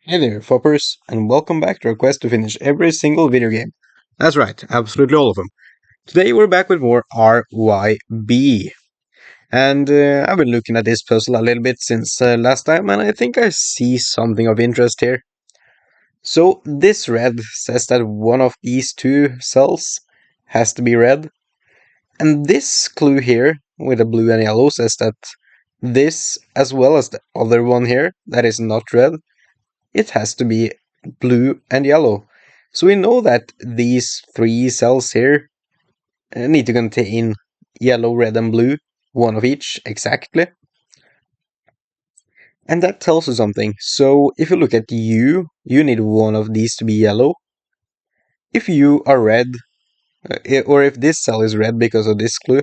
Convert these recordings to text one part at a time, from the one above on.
Hey there, Foppers, and welcome back to our quest to finish every single video game. That's right, absolutely all of them. Today we're back with more RYB. And I've been looking at this puzzle a little bit since last time, and I think I see something of interest here. So, this red says that one of these two cells has to be red, and this clue here, with the blue and yellow, says that this, as well as the other one here, that is not red, it has to be blue and yellow. So we know that these three cells here need to contain yellow, red, and blue, one of each exactly. And that tells us something. So if you look at you need one of these to be yellow. If you are red, or if this cell is red because of this clue,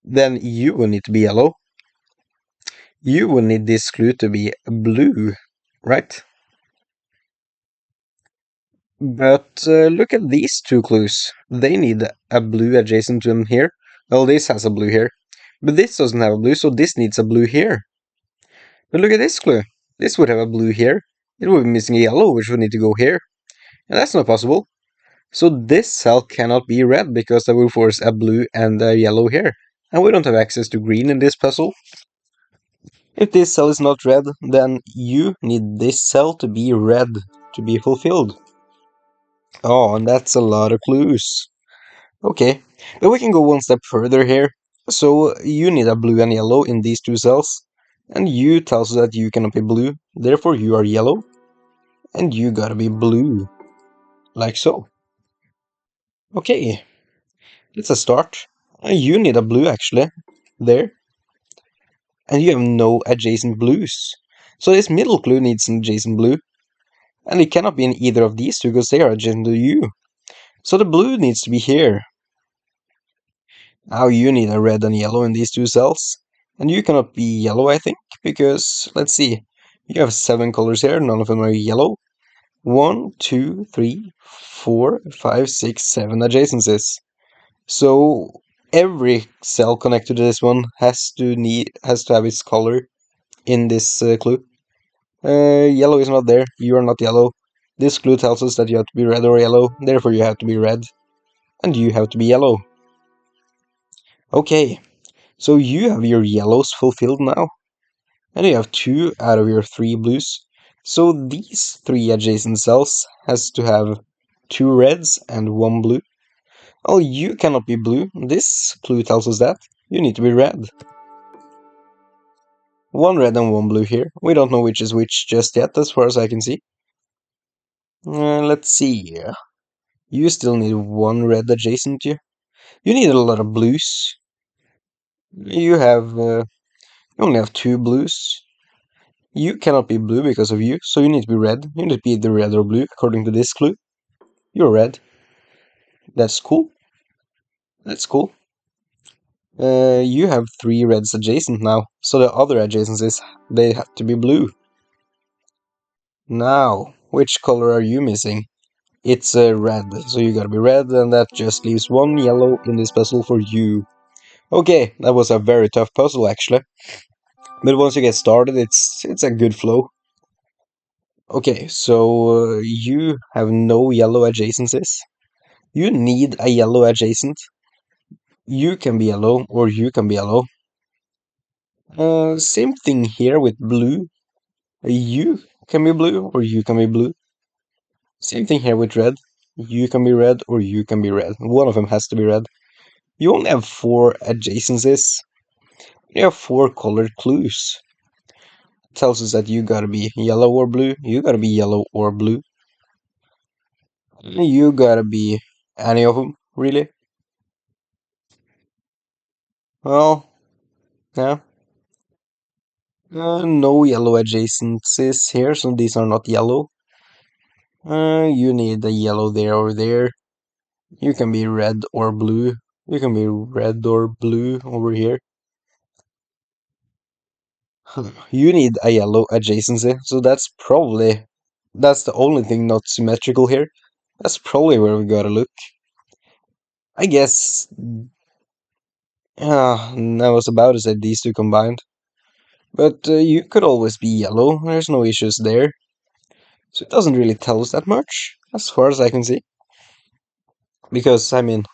then you will need to be yellow. You will need this clue to be blue, right? But look at these two clues. They need a blue adjacent to them here. Well, this has a blue here. But this doesn't have a blue, so this needs a blue here. But look at this clue. This would have a blue here. It would be missing a yellow, which would need to go here. And that's not possible. So this cell cannot be red because that will force a blue and a yellow here. And we don't have access to green in this puzzle. If this cell is not red, then you need this cell to be red to be fulfilled. Oh, and that's a lot of clues. Okay, but we can go one step further here. So you need a blue and yellow in these two cells, and you tells us that you cannot be blue, therefore you are yellow, and you gotta be blue, like so. Okay, it's a start. You need a blue actually, there, and you have no adjacent blues. So this middle clue needs an adjacent blue, and it cannot be in either of these two because they are adjacent to you. So the blue needs to be here. Now you need a red and yellow in these two cells. And you cannot be yellow, I think, because, let's see, you have 7 colors here, none of them are yellow. 1, 2, 3, 4, 5, 6, 7 adjacencies. So every cell connected to this one has to have its color in this clue. Yellow is not there, you are not yellow. This clue tells us that you have to be red or yellow, therefore you have to be red. And you have to be yellow. Okay, so you have your yellows fulfilled now, and you have 2 out of your 3 blues. So these 3 adjacent cells has to have 2 reds and 1 blue. Oh, you cannot be blue. This clue tells us that. You need to be red. 1 red and 1 blue here. We don't know which is which just yet, as far as I can see. Let's see. You still need 1 red adjacent to you. You need a lot of blues. You only have 2 blues. You cannot be blue because of you, so you need to be red. You need to be either red or blue, according to this clue. You're red. That's cool. That's cool. You have 3 reds adjacent now, so the other adjacencies, they have to be blue. Now, which color are you missing? It's red, so you gotta be red, and that just leaves 1 yellow in this puzzle for you. Okay, that was a very tough puzzle actually. But once you get started, it's a good flow. Okay, so you have no yellow adjacencies. You need a yellow adjacent. You can be yellow, or you can be yellow. Same thing here with blue. You can be blue, or you can be blue. Same thing here with red. You can be red, or you can be red. One of them has to be red. You only have 4 adjacencies. You have 4 colored clues. It tells us that you gotta be yellow or blue. You gotta be yellow or blue. You gotta be any of them, really. Well, yeah. No yellow adjacencies here, so these are not yellow. You need a yellow there or there. You can be red or blue. You can be red or blue over here. You need a yellow adjacency, so that's the only thing not symmetrical here. That's probably where we gotta look. I guess, I was about to say these two combined. But you could always be yellow, there's no issues there. So it doesn't really tell us that much, as far as I can see. Because, I mean,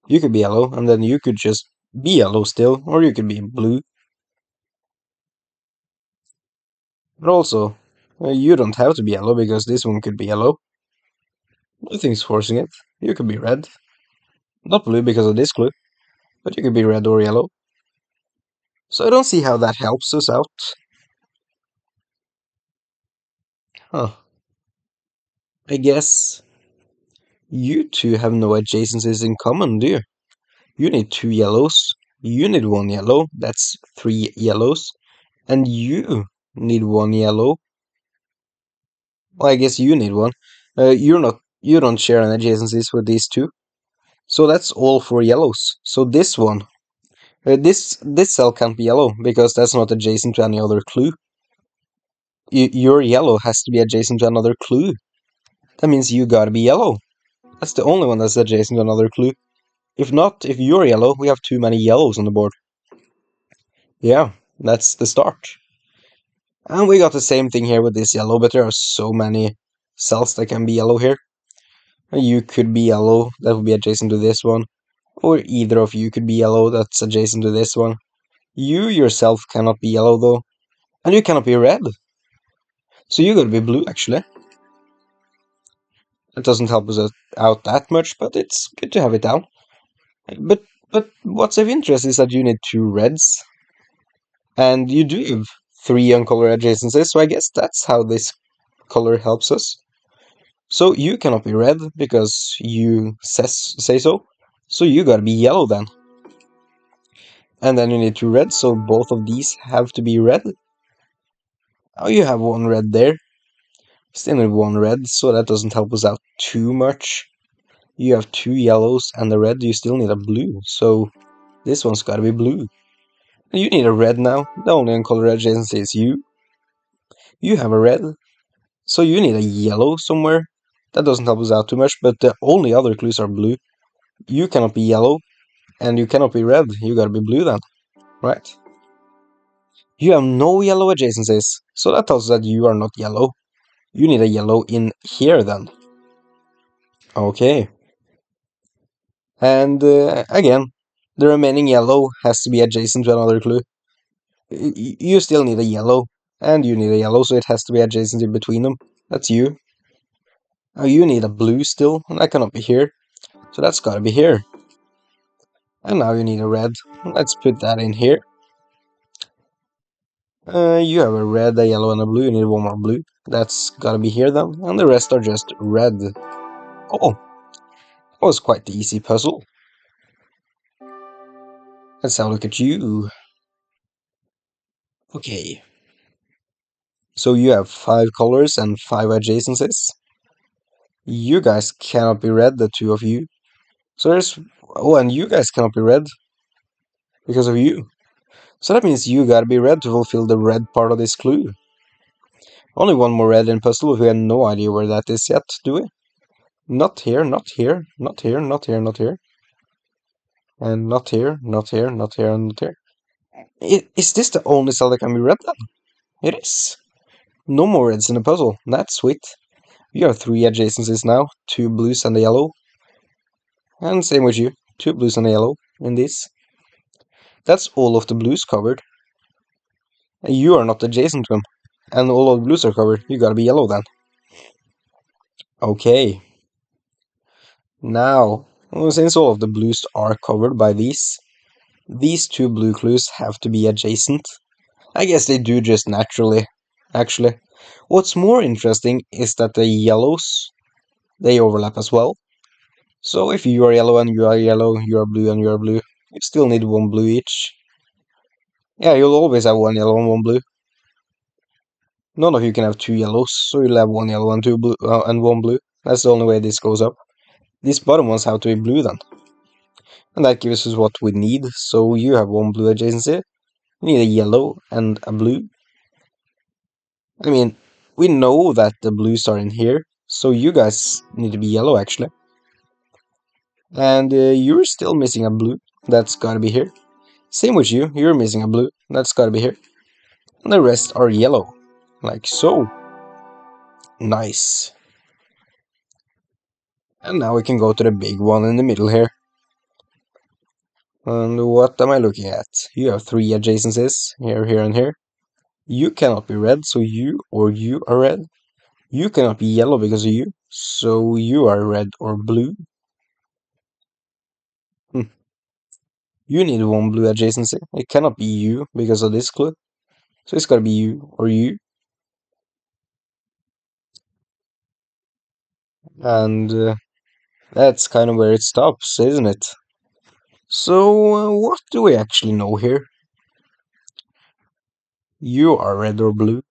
you could be yellow, and then you could just be yellow still, or you could be blue. But also, you don't have to be yellow, because this one could be yellow. Nothing's forcing it. You could be red. Not blue because of this clue, but you could be red or yellow. So I don't see how that helps us out. Huh. I guess you two have no adjacencies in common, do you? You need 2 yellows. You need 1 yellow. That's 3 yellows. And you need 1 yellow. Well, I guess you need one. You don't share an adjacencies with these two. So that's all 4 yellows. So this one, this cell can't be yellow because that's not adjacent to any other clue. Your yellow has to be adjacent to another clue. That means you gotta be yellow. That's the only one that's adjacent to another clue. If not, if you're yellow, we have too many yellows on the board. Yeah, that's the start. And we got the same thing here with this yellow, but there are so many cells that can be yellow here. You could be yellow, that would be adjacent to this one. Or either of you could be yellow, that's adjacent to this one. You yourself cannot be yellow though. And you cannot be red. So you gotta be blue actually. It doesn't help us out that much, but it's good to have it down. But what's of interest is that you need 2 reds. And you do have 3 uncolored adjacencies, so I guess that's how this color helps us. So you cannot be red because you say so. So you gotta be yellow then. And then you need 2 reds, so both of these have to be red. Oh, you have 1 red there. Still need 1 red, so that doesn't help us out too much. You have 2 yellows and a red, you still need a blue, so this one's gotta be blue. You need a red now, the only uncolored adjacency is you. You have a red, so you need a yellow somewhere. That doesn't help us out too much, but the only other clues are blue. You cannot be yellow, and you cannot be red. You gotta be blue then, right? You have no yellow adjacencies, so that tells us that you are not yellow. You need a yellow in here then. Okay. And again, the remaining yellow has to be adjacent to another clue. You still need a yellow, and you need a yellow, so it has to be adjacent in between them. That's you. Oh, you need a blue still, and that cannot be here. So that's gotta be here. And now you need a red. Let's put that in here. You have a red, a yellow, and a blue. You need 1 more blue. That's gotta be here then. And the rest are just red. Oh, that was quite the easy puzzle. Let's have a look at you. Okay. So you have 5 colors and 5 adjacencies. You guys cannot be red, the 2 of you. So there's... Oh, and you guys cannot be red. Because of you. So that means you gotta be red to fulfill the red part of this clue. Only 1 more red in puzzle, we have no idea where that is yet, do we? Not here, not here, not here, not here, not here. And not here, not here, not here, and not here. Is this the only cell that can be red then? It is. No more reds in the puzzle. That's sweet. We have 3 adjacencies now. 2 blues and a yellow. And same with you. 2 blues and a yellow in this. That's all of the blues covered. And you are not adjacent to them. And all of the blues are covered. You gotta be yellow then. Okay. Now, since all of the blues are covered by these 2 blue clues have to be adjacent. I guess they do just naturally, actually. What's more interesting is that the yellows, they overlap as well. So if you are yellow and you are yellow, you are blue and you are blue, you still need 1 blue each. Yeah, you'll always have 1 yellow and 1 blue. None of you can have 2 yellows, so you'll have 1 yellow and 2 blue and 1 blue. That's the only way this goes up. These bottom ones have to be blue then. And that gives us what we need. So you have 1 blue adjacency. You need a yellow and a blue. I mean, we know that the blues are in here, so you guys need to be yellow actually. And you're still missing a blue. That's gotta be here. Same with you, you're missing a blue. That's gotta be here. And the rest are yellow. Like so. Nice. And now we can go to the big one in the middle here. And what am I looking at? You have three adjacencies, here, here, and here. You cannot be red, so you or you are red. You cannot be yellow because of you, so you are red or blue. You need one blue adjacency. It cannot be you because of this clue. So it's gotta be you or you. And that's kind of where it stops, isn't it? So what do we actually know here? You are red or blue.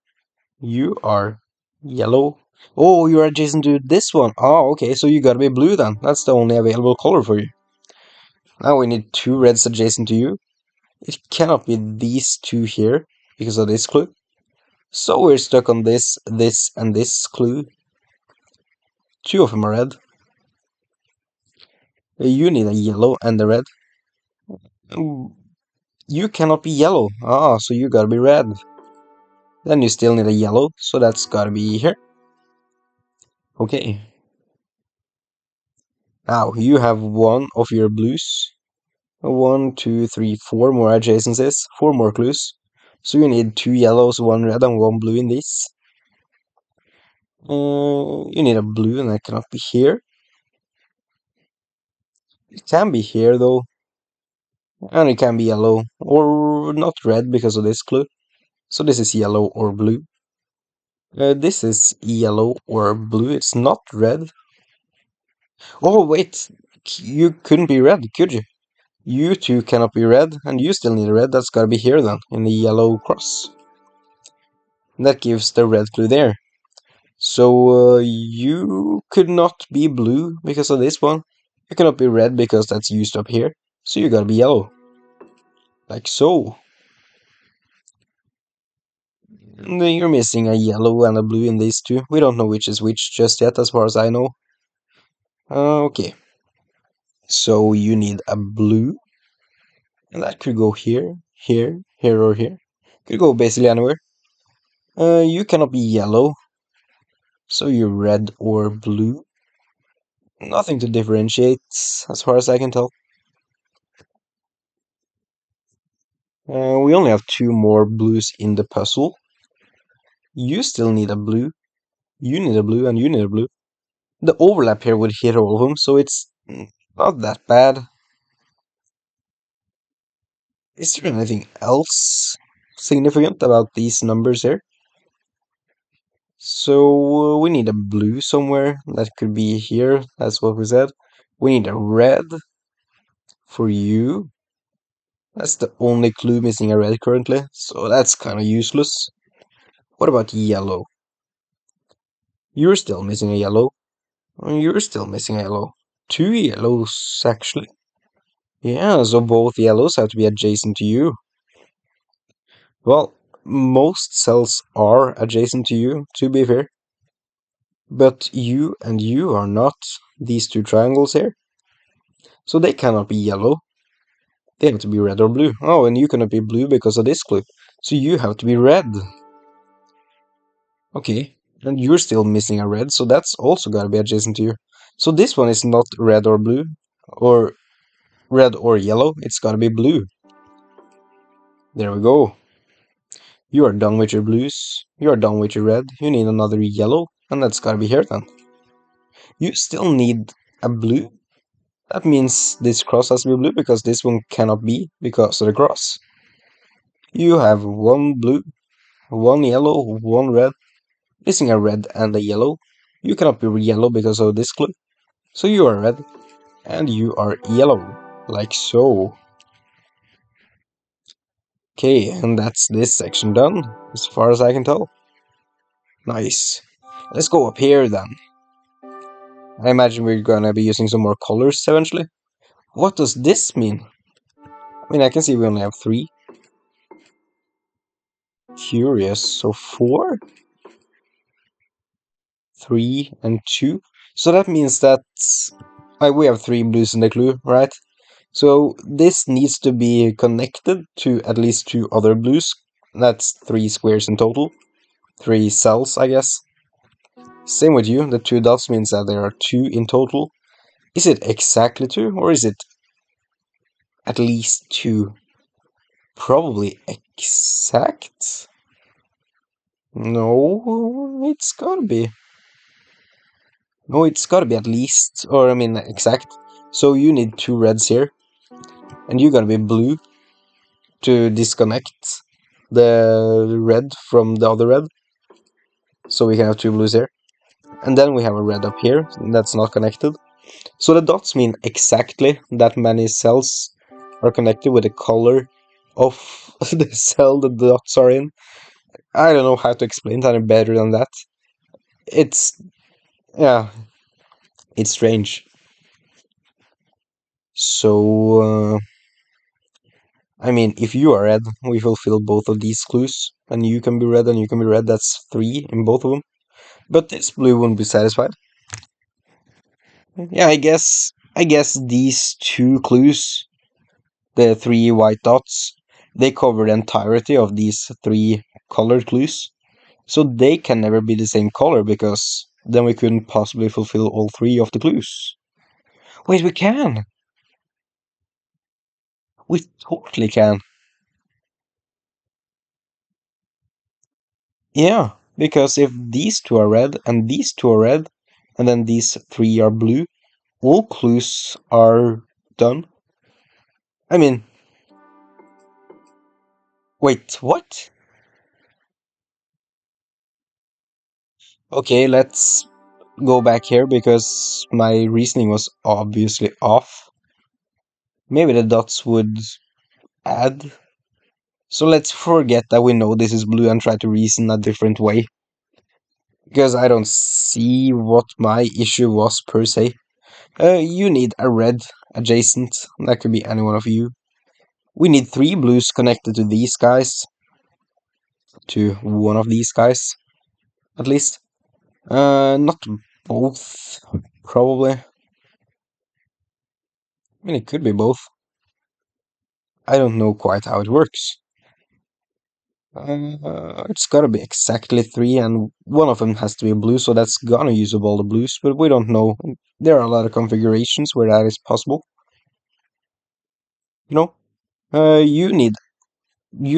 You are yellow. Oh, you're adjacent to this one. Oh, okay, so you gotta be blue then. That's the only available color for you. Now we need two reds adjacent to you. It cannot be these two here because of this clue. So we're stuck on this, this, and this clue. Two of them are red. You need a yellow and a red. You cannot be yellow. Ah, so you gotta be red. Then you still need a yellow, so that's gotta be here. Okay. Now you have one of your blues. One, two, three, four more adjacencies. Four more clues. So you need two yellows, one red, and one blue in this. You need a blue, and that cannot be here. It can be here though. And it can be yellow or not red because of this clue. So this is yellow or blue. This is yellow or blue. It's not red. Oh, wait. You couldn't be red, could you? You two cannot be red, and you still need a red. That's gotta be here then, in the yellow cross. That gives the red clue there. So you could not be blue because of this one. You cannot be red because that's used up here. So you gotta be yellow. Like so. And then you're missing a yellow and a blue in these two. We don't know which is which just yet, as far as I know. Okay. So you need a blue. And that could go here, here, here, or here. Could go basically anywhere. You cannot be yellow. So you're red or blue. Nothing to differentiate, as far as I can tell. We only have two more blues in the puzzle. You still need a blue. You need a blue, and you need a blue. The overlap here would hit all of them, so it's not that bad. Is there anything else significant about these numbers here? So we need a blue somewhere. That could be here. That's what we said. We need a red for you. That's the only clue missing a red currently, so that's kind of useless. What about yellow? You're still missing a yellow. You're still missing a yellow. Two yellows, actually. Yeah, so both yellows have to be adjacent to you. Well, most cells are adjacent to you, to be fair. But you and you are not these two triangles here. So they cannot be yellow. They have to be red or blue. Oh, and you cannot be blue because of this clue. So you have to be red. Okay, and you're still missing a red, so that's also gotta be adjacent to you. So this one is not red or blue, or red or yellow, it's gotta be blue. There we go. You are done with your blues, you are done with your red, you need another yellow, and that's gotta be here then. You still need a blue. That means this cross has to be blue because this one cannot be because of the cross. You have one blue, one yellow, one red, missing a red and a yellow. You cannot be yellow because of this clue. So you are red, and you are yellow, like so. Okay, and that's this section done, as far as I can tell. Nice. Let's go up here then. I imagine we're gonna be using some more colors eventually. What does this mean? I mean, I can see we only have three. Curious. So four, three, and two. So that means that we have three blues in the clue, right? So this needs to be connected to at least two other blues. That's 3 squares in total. 3 cells, I guess. Same with you, the 2 dots means that there are 2 in total. Is it exactly 2, or is it at least 2? Probably exact? No, it's gotta be. No, it's gotta be at least, or I mean exact. So you need 2 reds here, and you gotta be blue to disconnect the red from the other red. So we can have 2 blues here. And then we have a red up here, that's not connected. So the dots mean exactly that many cells are connected with the color of the cell the dots are in. I don't know how to explain that any better than that. It's, yeah, it's strange. So, I mean, if you are red, we fulfill both of these clues, and you can be red and you can be red, that's 3 in both of them. But this blue wouldn't be satisfied. Yeah, I guess these 2 clues, the 3 white dots, they cover the entirety of these 3 colored clues. So they can never be the same color because then we couldn't possibly fulfill all 3 of the clues. Wait, we can! We totally can. Yeah, because if these 2 are red and these 2 are red, and then these 3 are blue, all clues are done. I mean, wait, what? Okay, let's go back here because my reasoning was obviously off. Maybe the dots would add. So let's forget that we know this is blue and try to reason a different way. Because I don't see what my issue was per se. You need a red adjacent. That could be any one of you. We need 3 blues connected to these guys. To one of these guys, at least. Not both, probably. I mean, it could be both. I don't know quite how it works. It's gotta be exactly 3, and one of them has to be blue, so that's gonna use up all the blues, but we don't know. There are a lot of configurations where that is possible. You know? You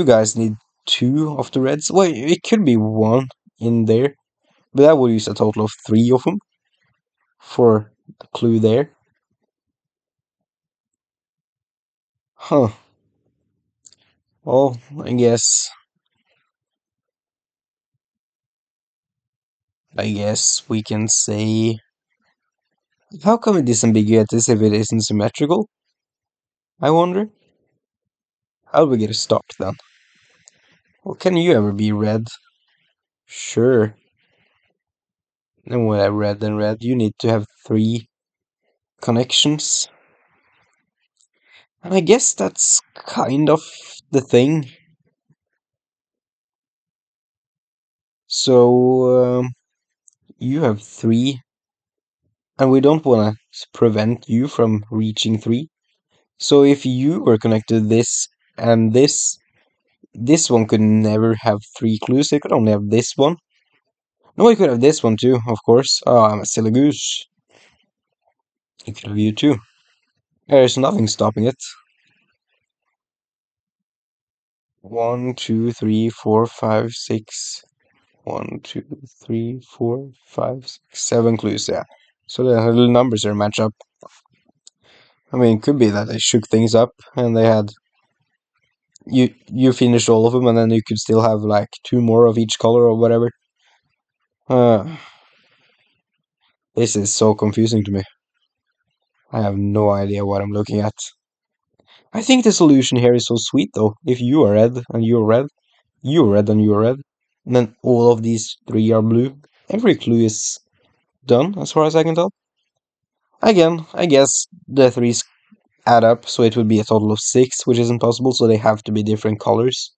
guys need 2 of the reds. Well, it could be 1 in there, but that would use a total of 3 of them for the clue there. Huh. Well, I guess we can say, how come it is ambiguous if it isn't symmetrical? I wonder. How do we get a start then? Well, can you ever be red? Sure. And when I red and red, you need to have 3 connections. And I guess that's kind of the thing. So, you have 3, and we don't want to prevent you from reaching 3. So if you were connected to this and this one could never have 3 clues, it could only have this one. No, it could have this one too, of course. Oh, I'm a silly goose. It could have you too. There's nothing stopping it. 1, 2, 3, 4, 5, 6. 1, 2, 3, 4, 5, 6, 7 clues, yeah. So the little numbers are match up. I mean, it could be that they shook things up and they had you finished all of them and then you could still have like 2 more of each color or whatever. Uh, this is so confusing to me. I have no idea what I'm looking at. I think the solution here is so sweet though. If you are red and you're red, you're red and you're red, and then all of these 3 are blue, every clue is done as far as I can tell. Again, I guess the 3's add up, so it would be a total of 6, which isn't possible, so they have to be different colors.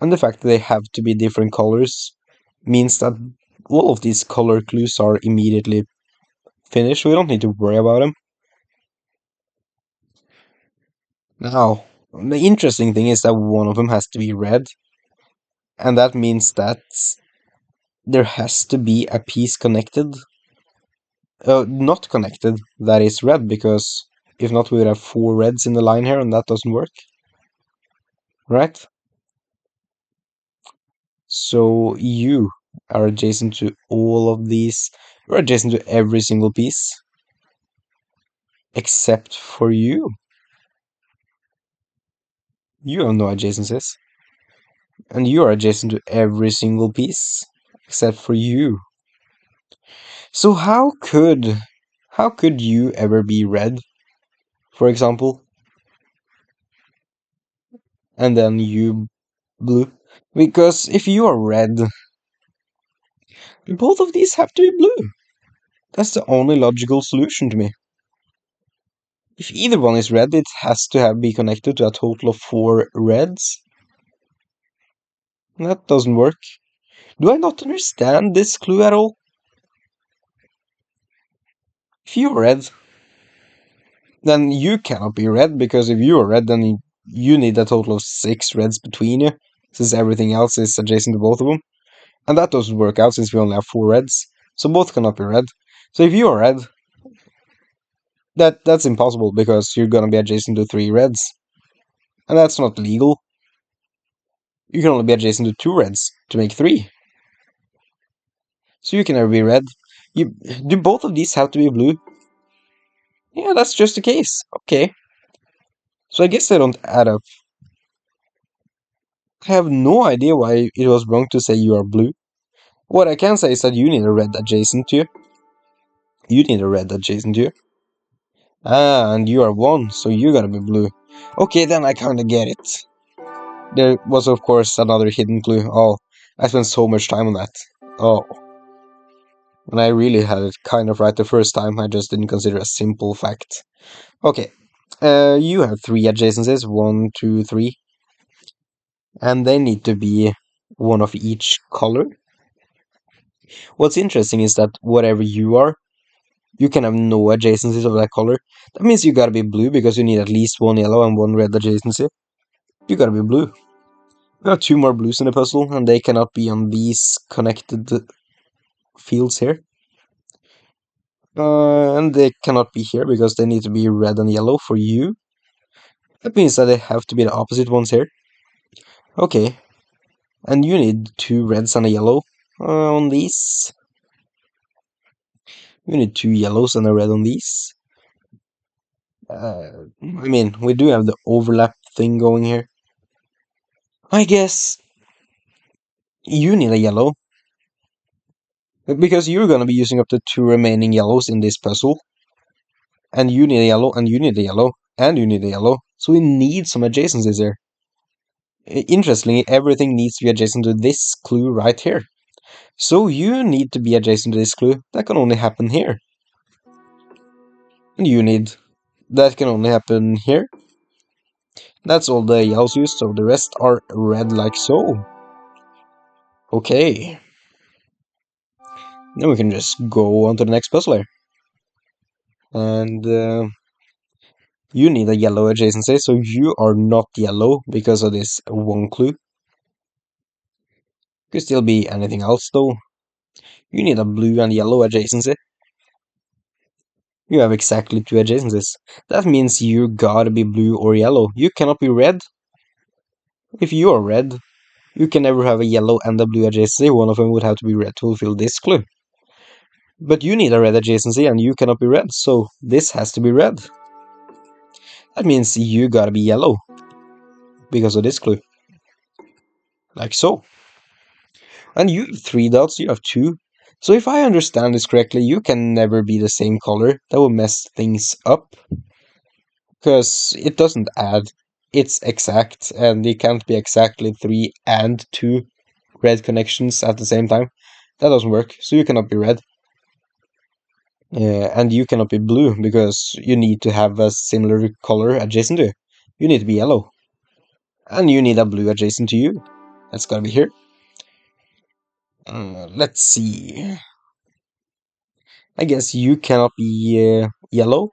And the fact that they have to be different colors means that all of these color clues are immediately finished. We don't need to worry about them. Now, the interesting thing is that one of them has to be red, and that means that there has to be a piece connected, not connected, that is red, because if not, we would have four reds in the line here, and that doesn't work, right? So you are adjacent to all of these, you're adjacent to every single piece, except for you. You have no adjacencies. And you are adjacent to every single piece, except for you. So how could you ever be red, for example, and then you blue? Because if you are red, both of these have to be blue. That's the only logical solution to me. If either one is red, it has to be connected to a total of four reds. That doesn't work. Do I not understand this clue at all? If you're red, then you cannot be red, because if you are red, then you need a total of six reds between you, since everything else is adjacent to both of them. And that doesn't work out since we only have four reds, so both cannot be red. So if you are red, that's impossible, because you're gonna be adjacent to three reds. And that's not legal. You can only be adjacent to two reds to make three. So you can never be red. Do both of these have to be blue? Yeah, that's just the case. Okay. So I guess they don't add up. I have no idea why it was wrong to say you are blue. What I can say is that you need a red adjacent to you. You need a red adjacent to you. Ah, and you are one, so you gotta be blue. Okay, then I kinda get it. There was, of course, another hidden clue. Oh, I spent so much time on that. Oh, and I really had it kind of right the first time, I just didn't consider a simple fact. Okay, you have three adjacencies, one, two, three, and they need to be one of each color. What's interesting is that whatever you are, you can have no adjacencies of that color. That means you gotta be blue, because you need at least one yellow and one red adjacency. You gotta be blue. We have two more blues in the puzzle, and they cannot be on these connected fields here. And they cannot be here, because they need to be red and yellow for you. That means that they have to be the opposite ones here. Okay. And you need two reds and a yellow on these. You need two yellows and a red on these. I mean, we do have the overlap thing going here. I guess you need a yellow, because you're gonna be using up the two remaining yellows in this puzzle. And you need a yellow, and you need a yellow, and you need a yellow. So we need some adjacencies here. Interestingly, everything needs to be adjacent to this clue right here. So you need to be adjacent to this clue. That can only happen here. And you need. That can only happen here. That's all the yellows used, so the rest are red like so. Okay. Then we can just go on to the next puzzle here. And you need a yellow adjacency, so you are not yellow because of this one clue. Could still be anything else though. You need a blue and yellow adjacency. You have exactly two adjacencies. That means you gotta be blue or yellow. You cannot be red. If you are red, you can never have a yellow and a blue adjacency. One of them would have to be red to fulfill this clue. But you need a red adjacency and you cannot be red, so this has to be red. That means you gotta be yellow because of this clue. Like so. And you have three dots, you have two. So if I understand this correctly, you can never be the same color. That will mess things up. Because it doesn't add. It's exact, and it can't be exactly three and two red connections at the same time. That doesn't work, so you cannot be red. And you cannot be blue, because you need to have a similar color adjacent to you. You need to be yellow. And you need a blue adjacent to you. That's gotta be here. Let's see. I guess you cannot be yellow.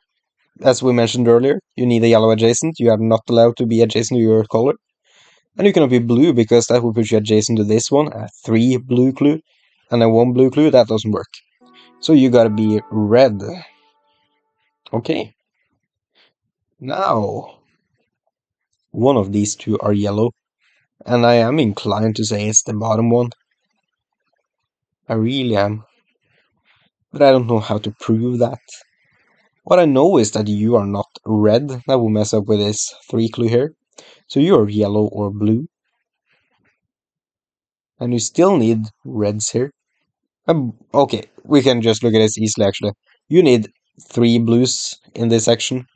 As we mentioned earlier, you need a yellow adjacent. You are not allowed to be adjacent to your color. And you cannot be blue because that will put you adjacent to this one, a 3 blue clue, and a 1 blue clue. That doesn't work. So you gotta be red. Okay. Now, one of these two are yellow, and I am inclined to say it's the bottom one. I really am. But I don't know how to prove that. What I know is that you are not red. That will mess up with this 3 clue here. So you are yellow or blue. And you still need reds here. Okay, we can just look at this easily actually. You need 3 blues in this section.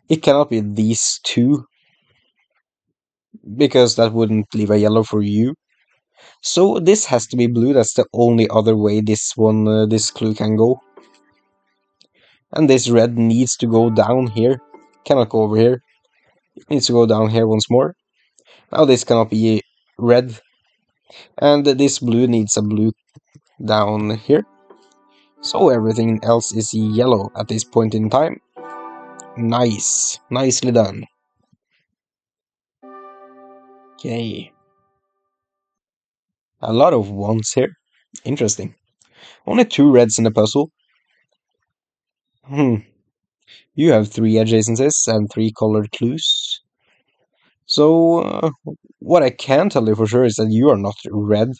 It cannot be these two, because that wouldn't leave a yellow for you. So this has to be blue. That's the only other way this this clue can go. And this red needs to go down here. Cannot go over here. It needs to go down here once more. Now this cannot be red. And this blue needs a blue down here. So everything else is yellow at this point in time. Nice. Nicely done. Okay. A lot of ones here. Interesting. Only 2 reds in the puzzle. You have 3 adjacencies and 3 colored clues. So, what I can tell you for sure is that you are not red,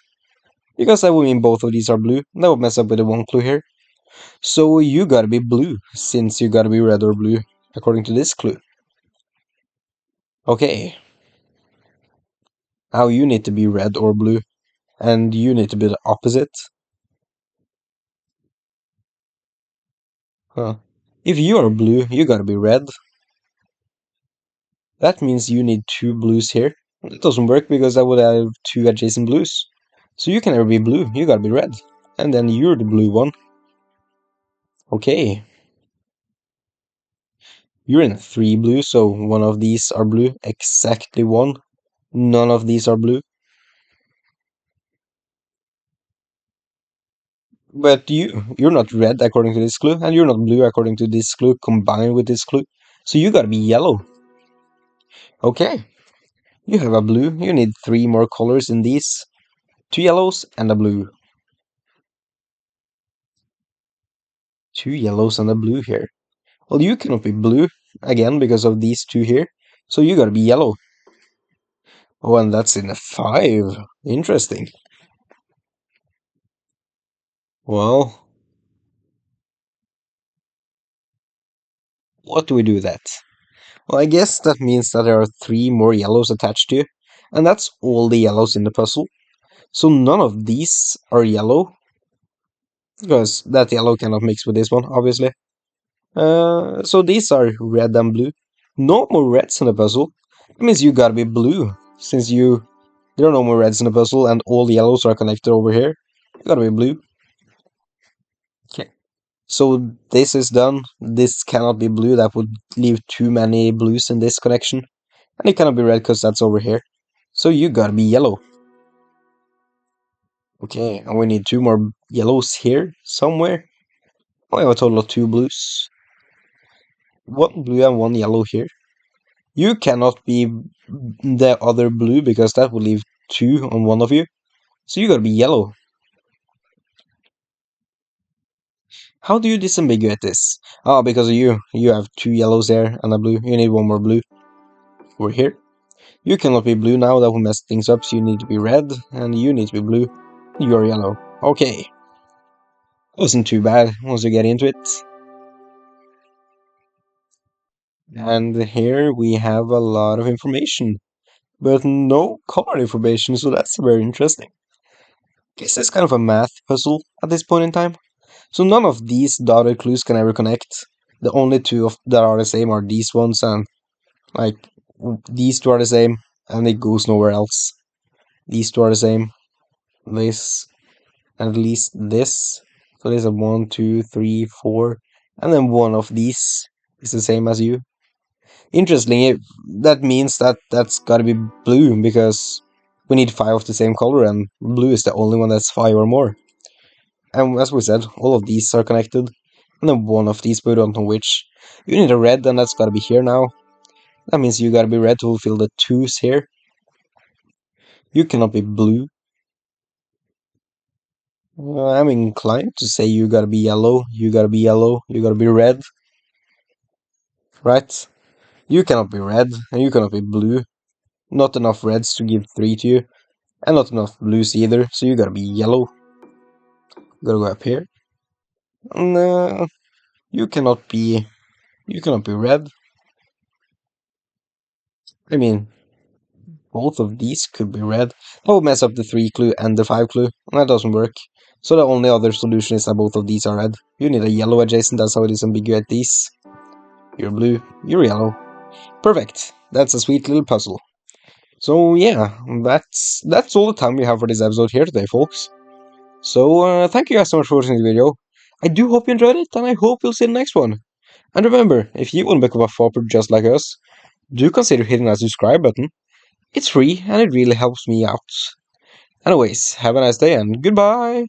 because that would mean both of these are blue. That would mess up with the 1 clue here. So you gotta be blue, since you gotta be red or blue, according to this clue. Okay. Now you need to be red or blue, and you need to be the opposite. Huh. If you are blue, you gotta be red. That means you need 2 blues here. It doesn't work because I would have 2 adjacent blues. So you can never be blue, you gotta be red. And then you're the blue one. Okay. You're in 3 blue, so one of these are blue. Exactly 1. None of these are blue. But you're not red according to this clue, and you're not blue according to this clue combined with this clue. So you gotta be yellow. Okay. You have a blue. You need 3 more colors in these. 2 yellows and a blue. 2 yellows and a blue here. Well, you cannot be blue, again, because of these 2 here. So you gotta be yellow. Oh, and that's in a 5. Interesting. Well, what do we do with that? Well, I guess that means that there are 3 more yellows attached to you. And that's all the yellows in the puzzle. So none of these are yellow, because that yellow cannot mix with this one, obviously. So these are red and blue. No more reds in the puzzle. That means you gotta be blue, since there are no more reds in the puzzle and all the yellows are connected over here. You gotta be blue. Okay. So this is done. This cannot be blue. That would leave too many blues in this connection. And it cannot be red because that's over here. So you gotta be yellow. Okay, and we need 2 more yellows here somewhere. We have a total of 2 blues. 1 blue and 1 yellow here. You cannot be the other blue because that will leave 2 on one of you. So you gotta be yellow. How do you disambiguate this? Ah, because of you. You have 2 yellows there and a blue. You need 1 more blue. Over here. You cannot be blue now, that will mess things up, so you need to be red, and you need to be blue. You're yellow. Okay. Wasn't too bad once you get into it. And here we have a lot of information, but no color information, so that's very interesting. Guess it's kind of a math puzzle at this point in time. So none of these dotted clues can ever connect. The only 2 that are the same are these ones, and like these 2 are the same, and it goes nowhere else. These 2 are the same. This, and at least this. So there's a 1, 2, 3, 4, and then one of these is the same as you. Interestingly, that means that that's gotta be blue, because we need 5 of the same color, and blue is the only one that's 5 or more. And as we said, all of these are connected, and then one of these, but we don't know which. You need a red, and that's gotta be here now. That means you gotta be red to fulfill the 2s here. You cannot be blue. I'm inclined to say you gotta be yellow, you gotta be yellow, you gotta be red. Right? You cannot be red, and you cannot be blue. Not enough reds to give 3 to you, and not enough blues either, so you gotta be yellow. Gotta go up here. No, you cannot be red. I mean, both of these could be red. That would mess up the 3 clue and the 5 clue, and that doesn't work. So the only other solution is that both of these are red. You need a yellow adjacent, that's how it is ambiguous at these. You're blue, you're yellow. Perfect. That's a sweet little puzzle. So yeah, that's all the time we have for this episode here today, folks. So thank you guys so much for watching the video. I do hope you enjoyed it, and I hope you'll see the next one. And remember, if you want to become a Fopper just like us, do consider hitting that subscribe button. It's free, and it really helps me out. Anyways, have a nice day, and goodbye!